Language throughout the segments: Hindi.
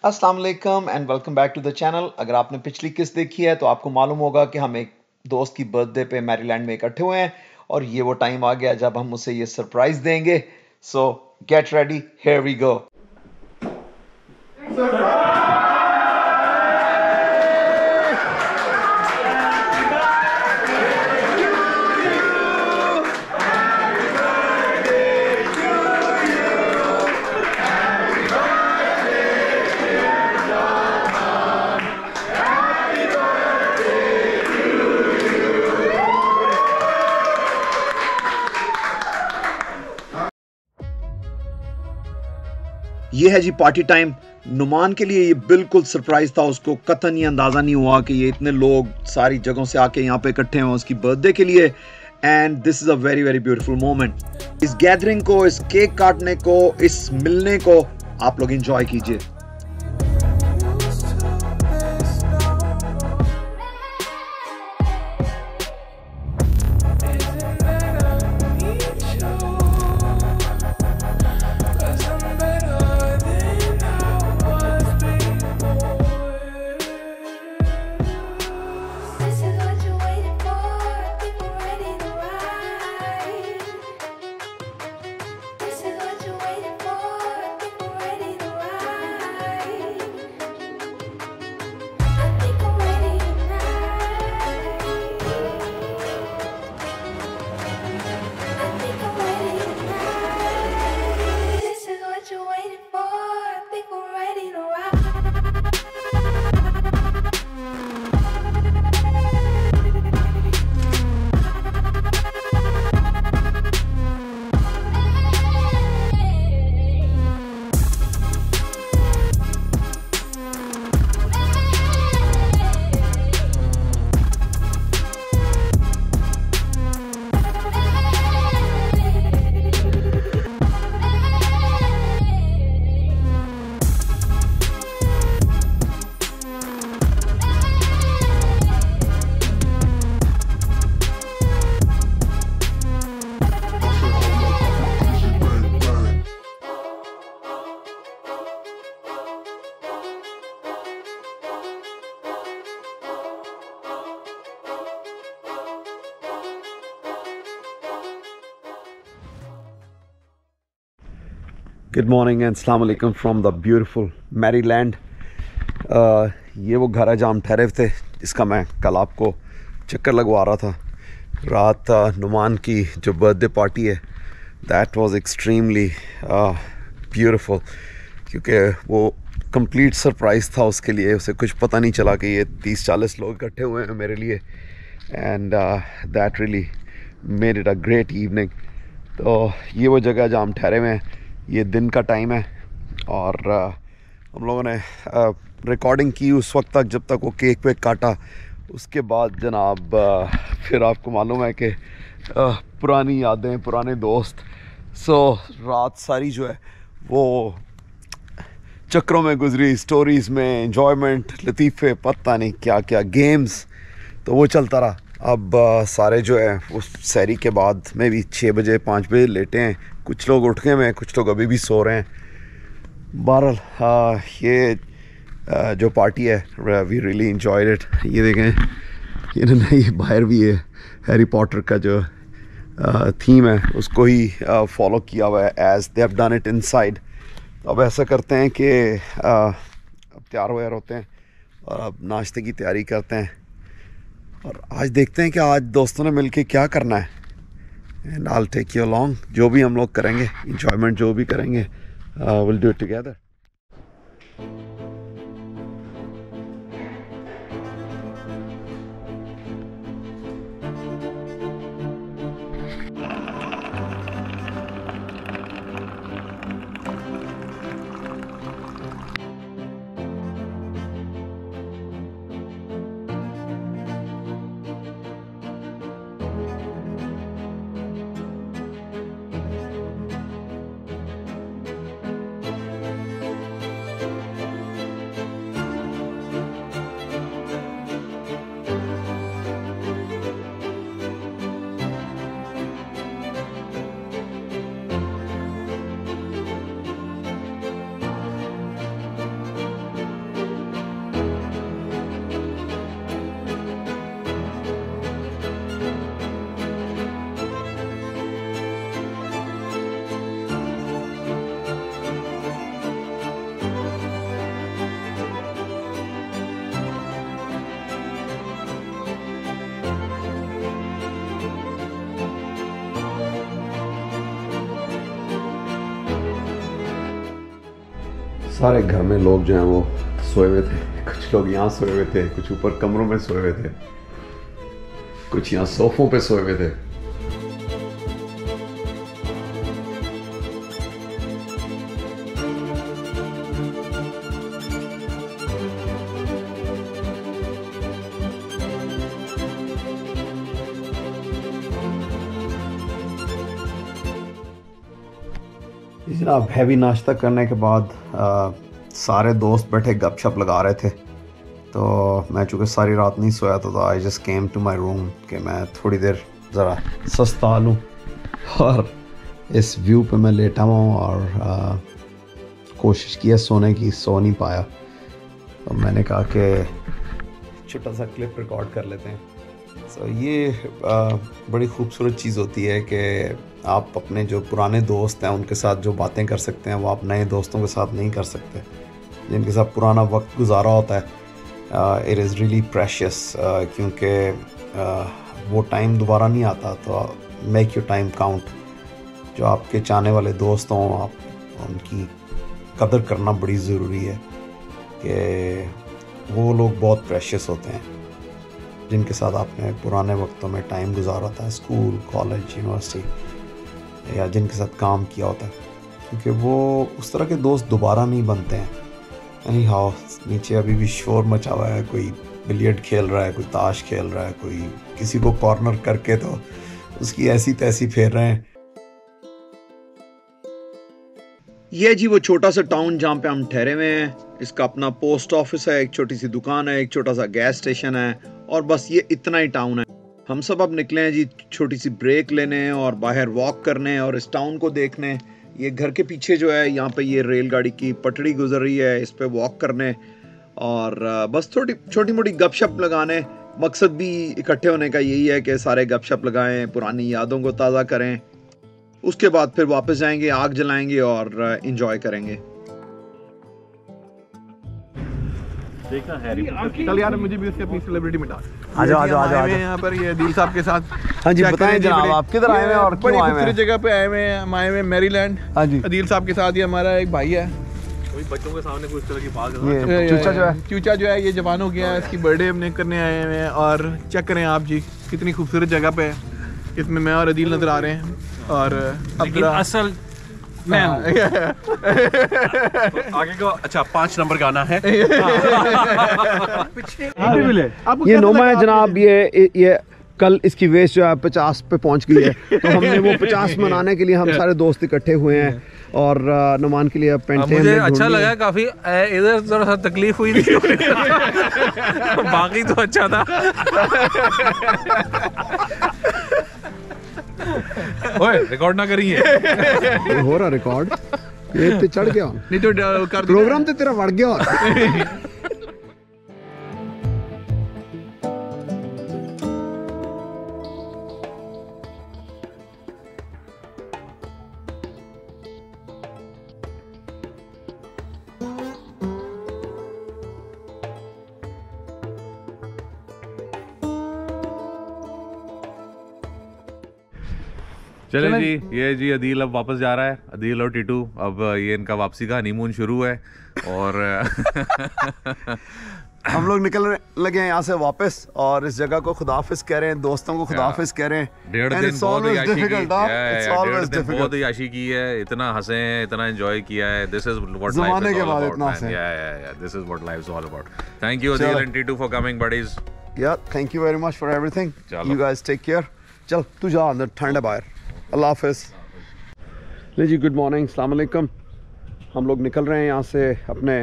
अस्सलाम वालेकुम and welcome back to the channel. अगर आपने पिछली किस्त देखी है तो आपको मालूम होगा कि हम एक दोस्त की बर्थडे पे मैरीलैंड में इकट्ठे हुए हैं और ये वो टाइम आ गया जब हम उसे ये सरप्राइज देंगे। So get ready, here we go. ये है जी पार्टी टाइम। नुमान के लिए ये बिल्कुल सरप्राइज था। उसको कतई ये अंदाजा नहीं हुआ कि ये इतने लोग सारी जगहों से आके यहाँ पे इकट्ठे हैं उसकी बर्थडे के लिए। And this is a very very beautiful moment. इस गैदरिंग को, इस केक काटने को, इस मिलने को आप लोग एंजॉय कीजिए। गुड मॉर्निंग एंड अस्सलाम वालेकुम फ्रॉम द ब्यूटीफुल मैरीलैंड। ये वो घर है जहाँ हम ठहरे थे, जिसका मैं कल आपको चक्कर लगवा रहा था। रात नुमान की जो बर्थडे पार्टी है, दैट वाज एक्सट्रीमली ब्यूटीफुल, क्योंकि वो कंप्लीट सरप्राइज़ था उसके लिए। उसे कुछ पता नहीं चला कि ये 30-40 लोग इकट्ठे हुए हैं मेरे लिए। And that really made it a great evening. तो ये वो जगह जहाँ हम ठहरे हुए हैं। ये दिन का टाइम है और हम लोगों ने रिकॉर्डिंग की उस वक्त तक जब तक वो केक वेक काटा। उसके बाद जनाब फिर आपको मालूम है कि पुरानी यादें, पुराने दोस्त। सो रात सारी जो है वो चक्रों में गुजरी, स्टोरीज़ में, एंजॉयमेंट, लतीफ़े, पता नहीं क्या क्या गेम्स, तो वो चलता रहा। अब सारे जो है वो सैरी के बाद में भी 6 बजे 5 बजे लेटे हैं। कुछ लोग उठ गए हैं, कुछ लोग अभी भी सो रहे हैं। बहरहाल ये जो पार्टी है वी रियली एंजॉयड इट। ये देखें, ये बाहर भी है हैरी पॉटर का जो थीम है उसको ही फॉलो किया हुआ है as they have done it inside. अब ऐसा करते हैं कि अब तैयार वैयार होते हैं और अब नाश्ते की तैयारी करते हैं और आज देखते हैं कि आज दोस्तों ने मिलके क्या करना है। And I will take you along. जो भी हम लोग करेंगे, इंजॉयमेंट जो भी करेंगे, विल डू इट टुगेदर। सारे घर में लोग जो हैं वो सोए हुए थे। कुछ लोग यहाँ सोए हुए थे, कुछ ऊपर कमरों में सोए हुए थे, कुछ यहाँ सोफों पे सोए हुए थे। जनाब हैवी नाश्ता करने के बाद सारे दोस्त बैठे गपशप लगा रहे थे, तो मैं चूँकि सारी रात नहीं सोया था, तो I just came to my room कि मैं थोड़ी देर ज़रा सस्ता लूँ। और इस व्यू पे मैं लेटा हुआ हूँ और कोशिश की है सोने की, सो नहीं पाया। तो मैंने कहा कि छोटा सा क्लिप रिकॉर्ड कर लेते हैं। सो ये बड़ी खूबसूरत चीज़ होती है कि आप अपने जो पुराने दोस्त हैं उनके साथ जो बातें कर सकते हैं वो आप नए दोस्तों के साथ नहीं कर सकते। जिनके साथ पुराना वक्त गुजारा होता है, इट इज़ रियली प्रेशियस, क्योंकि वो टाइम दोबारा नहीं आता। तो मेक योर टाइम काउंट। जो आपके चाहने वाले दोस्त हों, आप उनकी कदर करना बड़ी ज़रूरी है कि वो लोग बहुत प्रेशियस होते हैं जिनके साथ आपने पुराने वक्तों में टाइम गुजारा था, स्कूल, कॉलेज, यूनिवर्सिटी, या जिनके साथ काम किया होता है, क्योंकि वो उस तरह के दोस्त दोबारा नहीं बनते हैं। एनी हाउ, नीचे अभी भी शोर मचा हुआ है, कोई बिलियर्ड खेल रहा है, कोई ताश खेल रहा है, कोई किसी को कॉर्नर करके तो उसकी ऐसी तैसी फेर रहे हैं। ये जी वो छोटा सा टाउन जहाँ पे हम ठहरे हुए हैं, इसका अपना पोस्ट ऑफिस है, एक छोटी सी दुकान है, एक छोटा सा गैस स्टेशन है, और बस ये इतना ही टाउन है। हम सब अब निकले हैं जी छोटी सी ब्रेक लेने और बाहर वॉक करने और इस टाउन को देखने। ये घर के पीछे जो है, यहाँ पे ये रेलगाड़ी की पटड़ी गुजर रही है, इस पे वॉक करने और बस थोड़ी छोटी मोटी गपशप लगाने। मकसद भी इकट्ठे होने का यही है कि सारे गपशप लगाएं, पुरानी यादों को ताज़ा करें। उसके बाद फिर वापस जाएंगे, आग जलाएंगे और एंजॉय करेंगे। देखना हैरी चल यार, मुझे भी उसके अपनी सेलिब्रिटी में डाल। आ जाओ यहाँ पर ये अदील साहब के साथ। हाँ जी, बताएं जनाब आप किधर आए हैं और क्यों आए हैं? बड़ी जगह पे आए हुए हैं, हम आए हुए हैं मैरीलैंड। हाँ जी, अदील साहब के साथ ये हमारा एक भाई है। कोई बच्चों के सामने कुछ तरह की बात चूचा जो है ये जवान हो गया है, इसकी बर्थडे हमने करने आए हुए हैं। और चेक करें आप जी, कितनी खूबसूरत जगह पे है। इसमें मैं और अदील नजर आ रहे हैं और असल मैं आगे को अच्छा 5 नंबर गाना है। ये नोमा है जनाब, ये कल इसकी वेस्ट जो है 50 पे पहुंच गई है, तो हमने वो 50 मनाने के लिए हम सारे दोस्त इकट्ठे हुए हैं और नुमान के लिए पेंटे मुझे अच्छा लगा काफी। इधर थोड़ा सा तकलीफ हुई थी बाकी तो अच्छा था। ओए रिकॉर्ड ना करिए। ये हो रहा रिकॉर्ड, ये ते चढ़ गया नहीं तो प्रोग्राम तो तेरा बढ़ गया। चले जी, ये जी अदील अब वापस जा रहा है। अदील और टीटू, अब ये इनका वापसी का हनीमून शुरू है और हम लोग निकल लगे हैं यहाँ से वापस और इस जगह को खुदाफिज कह रहे हैं, दोस्तों को खुदाफिज कह रहे हैं। डेढ़ दिन बहुत ही याशी की है, इतना हंसे हैं, इतना एंजॉय किया है। This is what life is all about. This is what life is all about. Thank you Adeel and Titu for coming buddies. Yeah thank you very much for everything. You guys take care. चल तू जा अंदर, ठंड है बाहर। अल्लाह हाफिज। ले जी, गुड मॉर्निंग, अस्सलाम वालेकुम। हम लोग निकल रहे हैं यहाँ से अपने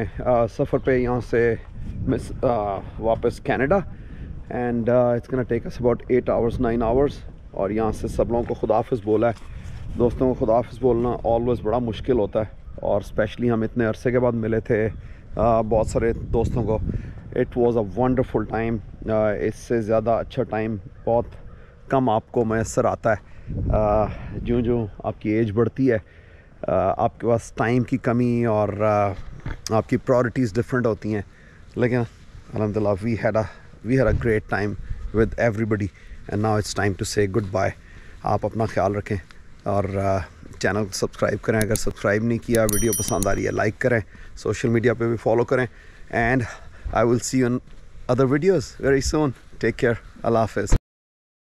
सफ़र पे, यहाँ से वापस Canada and it's gonna take us about 8 hours 9 hours. और यहाँ से सब लोगों को खुदाफिज बोला है। दोस्तों को खुदाफिज बोलना ऑलवेज़ बड़ा मुश्किल होता है और स्पेशली हम इतने अरसे के बाद मिले थे बहुत सारे दोस्तों को। It was a wonderful time. इससे ज़्यादा अच्छा टाइम बहुत कम आपको मैसर आता है। ज्यों ज्यों आपकी एज बढ़ती है, आपके पास टाइम की कमी और आपकी प्रायोरिटीज़ डिफरेंट होती हैं। लेकिन अल्हम्दुलिल्लाह we had a great time with everybody and now it's time to say goodbye. आप अपना ख्याल रखें और चैनल को सब्सक्राइब करें, अगर सब्सक्राइब नहीं किया, वीडियो पसंद आ रही है लाइक करें, सोशल मीडिया पे भी फॉलो करें, and I will see you in other videos very soon. Take care, अल्लाह हाफिज़।